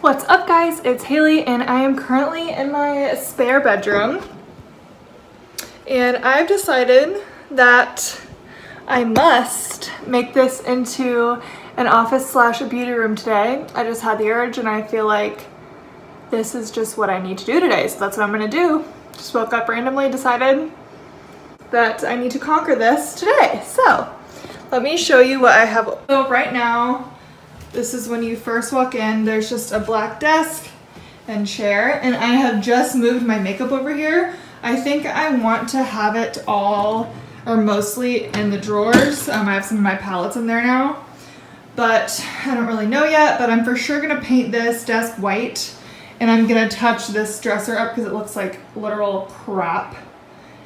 What's up guys, it's Haley and I am currently in my spare bedroom and I've decided that I must make this into an office slash a beauty room today. I just had the urge and I feel like this is just what I need to do today, so that's what I'm gonna do. Just woke up randomly, decided that I need to conquer this today. So let me show you what I have. So right now, this is when you first walk in. There's just a black desk and chair, and I have just moved my makeup over here. I think I want to have it all or mostly in the drawers. I have some of my palettes in there now, but I don't really know yet, but I'm for sure gonna paint this desk white, and I'm gonna touch this dresser up because it looks like literal crap,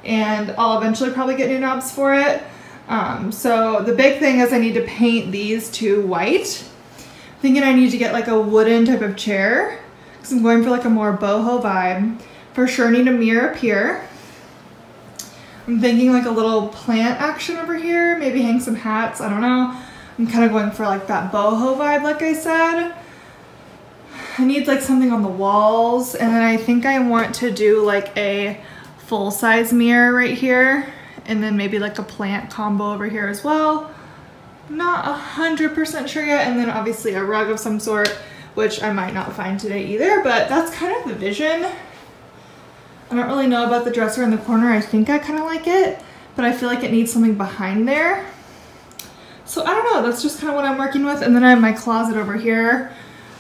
and I'll eventually probably get new knobs for it. So the big thing is I need to paint these two white. Thinking I need to get like a wooden type of chair because I'm going for like a more boho vibe. For sure need a mirror up here. I'm thinking like a little plant action over here, maybe hang some hats, I don't know. I'm kind of going for like that boho vibe like I said. I need like something on the walls, and then I think I want to do like a full-size mirror right here, and then maybe like a plant combo over here as well. Not 100% sure yet, and then obviously a rug of some sort, which I might not find today either, but that's kind of the vision. I don't really know about the dresser in the corner. I think I kind of like it, but I feel like it needs something behind there. So I don't know, that's just kind of what I'm working with. And then I have my closet over here.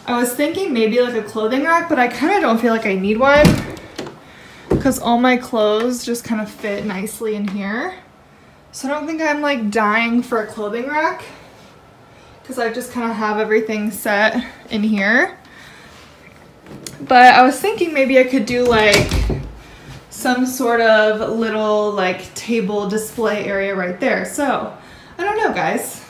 I was thinking maybe like a clothing rack, but I kind of don't feel like I need one because all my clothes just kind of fit nicely in here. So I don't think I'm like dying for a clothing rack because I just kind of have everything set in here. But I was thinking maybe I could do like some sort of little like table display area right there. So I don't know, guys.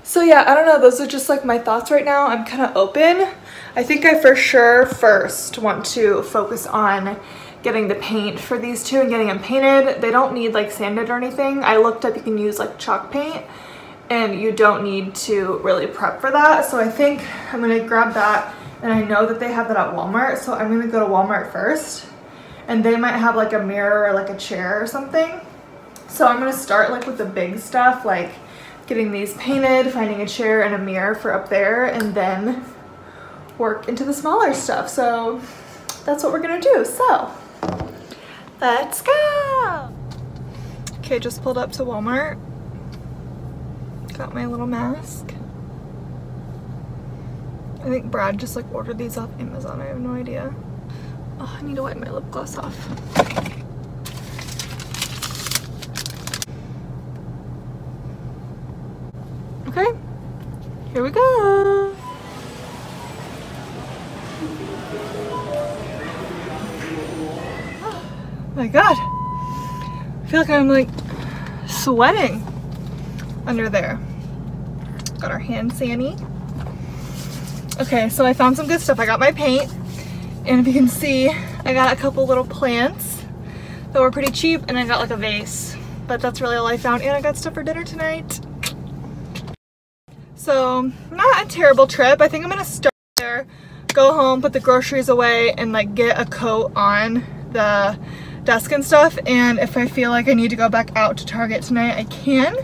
So yeah, I don't know. Those are just like my thoughts right now. I'm kind of open. I think I for sure first want to focus on getting the paint for these two and getting them painted. They don't need like sanded or anything. I looked up, you can use like chalk paint and you don't need to really prep for that. So I think I'm gonna grab that, and I know that they have that at Walmart. So I'm gonna go to Walmart first, and they might have like a mirror or like a chair or something. So I'm gonna start like with the big stuff, like getting these painted, finding a chair and a mirror for up there, and then work into the smaller stuff. So that's what we're gonna do. So let's go. Okay, just pulled up to Walmart. Got my little mask. I think Brad just like ordered these off Amazon. I have no idea. Oh, I need to wipe my lip gloss off. Okay, here we go. My God, I feel like I'm like sweating under there. Got our hand sanitizer. Okay, so I found some good stuff. I got my paint, and if you can see, I got a couple little plants that were pretty cheap, and I got like a vase, but that's really all I found. And I got stuff for dinner tonight. So not a terrible trip. I think I'm gonna start there, go home, put the groceries away, and like get a coat on the desk and stuff, and if I feel like I need to go back out to Target tonight, I can.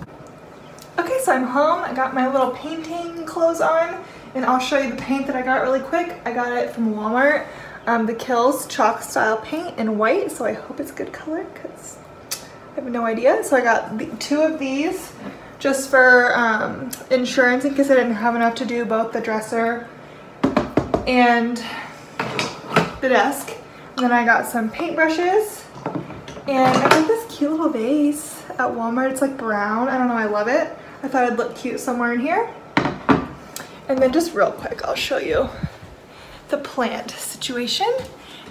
Okay, so I'm home. I got my little painting clothes on, and I'll show you the paint that I got really quick. I got it from Walmart, the Kills chalk style paint in white, so I hope it's good color because I have no idea. So I got two of these just for insurance in case I didn't have enough to do both the dresser and the desk. And then I got some paintbrushes, and I got this cute little vase at Walmart. It's like brown. I don't know, I love it. I thought it'd look cute somewhere in here. And then just real quick, I'll show you the plant situation,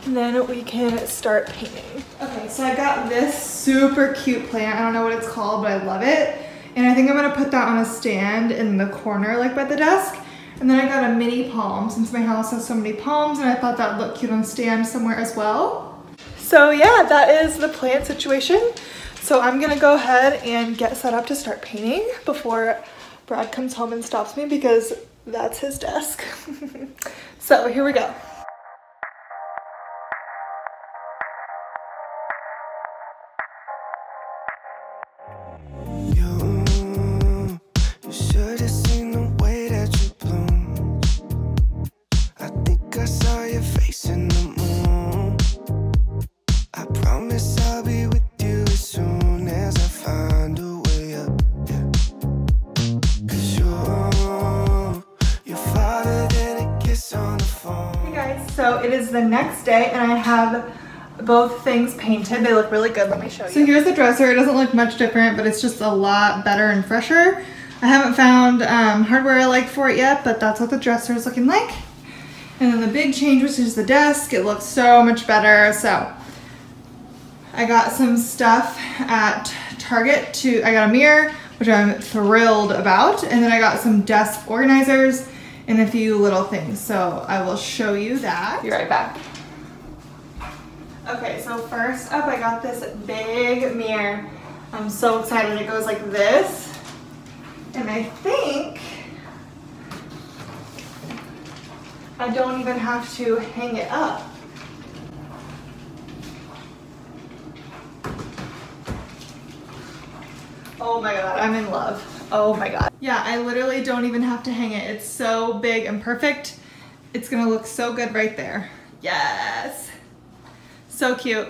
and then we can start painting. Okay, so I got this super cute plant. I don't know what it's called, but I love it. And I think I'm gonna put that on a stand in the corner, like by the desk. And then I got a mini palm since my house has so many palms, and I thought that would look cute on a stand somewhere as well. So yeah, that is the plant situation. So I'm gonna go ahead and get set up to start painting before Brad comes home and stops me, because That's his desk. So here we go. You should have seen the way that you bloom. I think I saw your face in the moon. I promise I'll be with you as soon as I find a way up. Yeah. 'Cause you're farther than a kiss on the phone. Hey guys, so it is the next day and I have both things painted. They look really good. Let me show you. So here's the dresser. It doesn't look much different, but it's just a lot better and fresher. I haven't found hardware I like for it yet, but that's what the dresser is looking like. And then the big change was just the desk. It looks so much better. So I got some stuff at Target I got a mirror, which I'm thrilled about. And then I got some desk organizers and a few little things. So I will show you that. Be right back. Okay, so first up, I got this big mirror. I'm so excited. It goes like this. And I think I don't even have to hang it up. Oh my God, I'm in love. Oh my God. Yeah, I literally don't even have to hang it. It's so big and perfect. It's gonna look so good right there. Yes. So cute.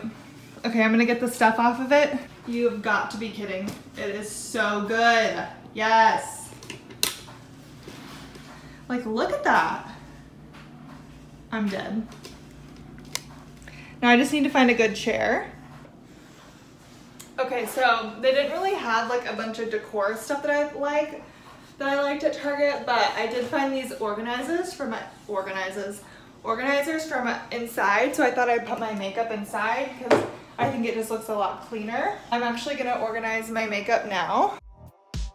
Okay, I'm gonna get the stuff off of it. You've got to be kidding. It is so good. Yes. Like, look at that. I'm dead. Now I just need to find a good chair. Okay, so they didn't really have like a bunch of decor stuff that I liked at Target, but I did find these organizers from inside, so I thought I'd put my makeup inside because I think it just looks a lot cleaner. I'm actually gonna organize my makeup now.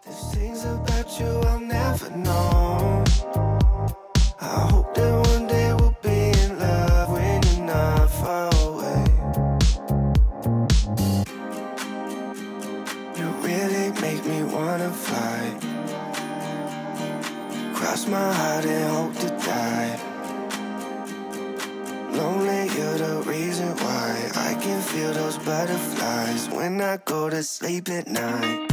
There's things about you I'll never know. I hope that one day we'll be in love when you're not far away. You really make me wanna fly. Cross my heart and hope to die. Lonely, you're the reason why I can feel those butterflies when I go to sleep at night.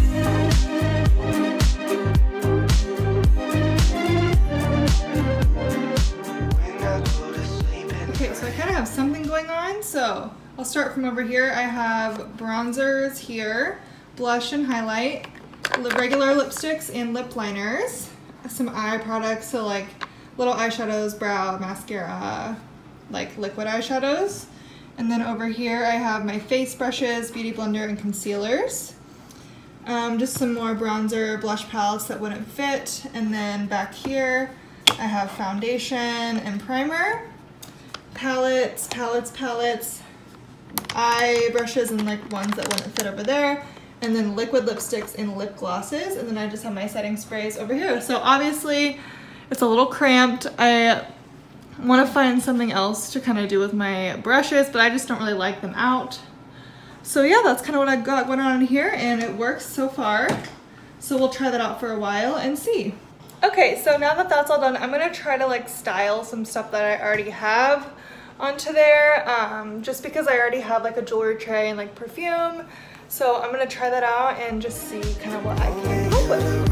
Okay, so I kind of have something going on, so I'll start from over here. I have bronzers here, blush and highlight, regular lipsticks and lip liners, some eye products, so like little eyeshadows, brow, mascara, like liquid eyeshadows. And then over here I have my face brushes, beauty blender, and concealers. Just some more bronzer, blush palettes that wouldn't fit. And then back here I have foundation and primer, palettes, eye brushes and like ones that wouldn't fit over there, and then liquid lipsticks and lip glosses. And then I just have my setting sprays over here. So obviously it's a little cramped. I want to find something else to kind of do with my brushes, but I just don't really like them out. So yeah, that's kind of what I got going on here, and it works so far. So we'll try that out for a while and see. Okay, so now that that's all done, I'm gonna try to like style some stuff that I already have onto there, just because I already have like a jewelry tray and like perfume. So I'm gonna try that out and just see kind of what I can come up with.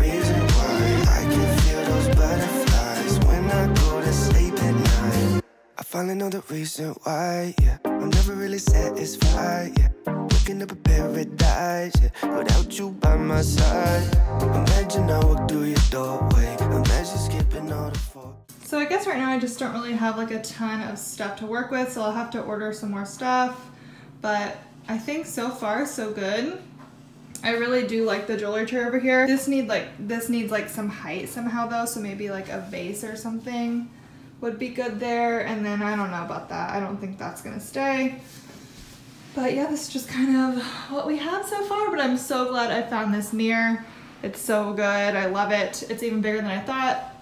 I finally know the reason why, yeah. I'm never really satisfied, yeah. Waking up a paradise, yeah. Without you by my side. Imagine I walk through your doorway. Imagine skipping all the fork. So I guess right now I just don't really have like a ton of stuff to work with, so I'll have to order some more stuff. But I think so far so good. I really do like the jewelry tray over here. This needs like some height somehow though, so maybe like a vase or something would be good there. And then I don't know about that. I don't think that's gonna stay. But yeah, this is just kind of what we have so far, but I'm so glad I found this mirror. It's so good, I love it. It's even bigger than I thought.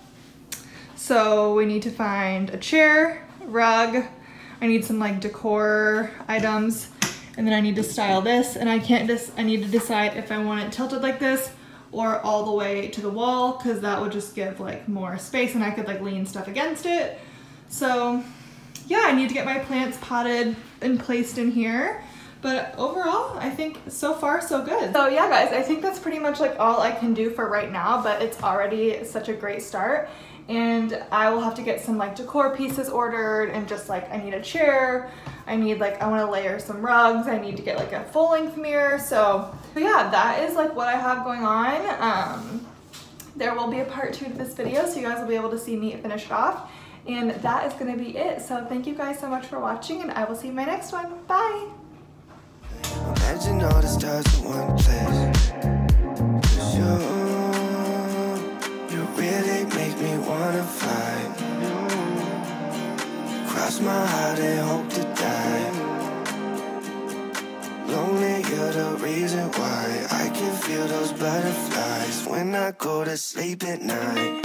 So we need to find a chair, rug. I need some like decor items, and then I need to style this, and I need to decide if I want it tilted like this or all the way to the wall, because that would just give like more space and I could like lean stuff against it. So yeah, I need to get my plants potted and placed in here. But overall, I think so far so good. So yeah guys, I think that's pretty much like all I can do for right now, but it's already such a great start. And I will have to get some like decor pieces ordered, and just like I need a chair, I need like, I want to layer some rugs, I need to get like a full length mirror. So yeah, that is like what I have going on. There will be a part 2 to this video, so you guys will be able to see me finish it off. And that is going to be it. So thank you guys so much for watching, and I will see you in my next one. Bye! Imagine all the stars in one place. 'Cause you really make me wanna fly. Cross my heart and hope to die. Lonely, you're the reason why I can feel those butterflies when I go to sleep at night.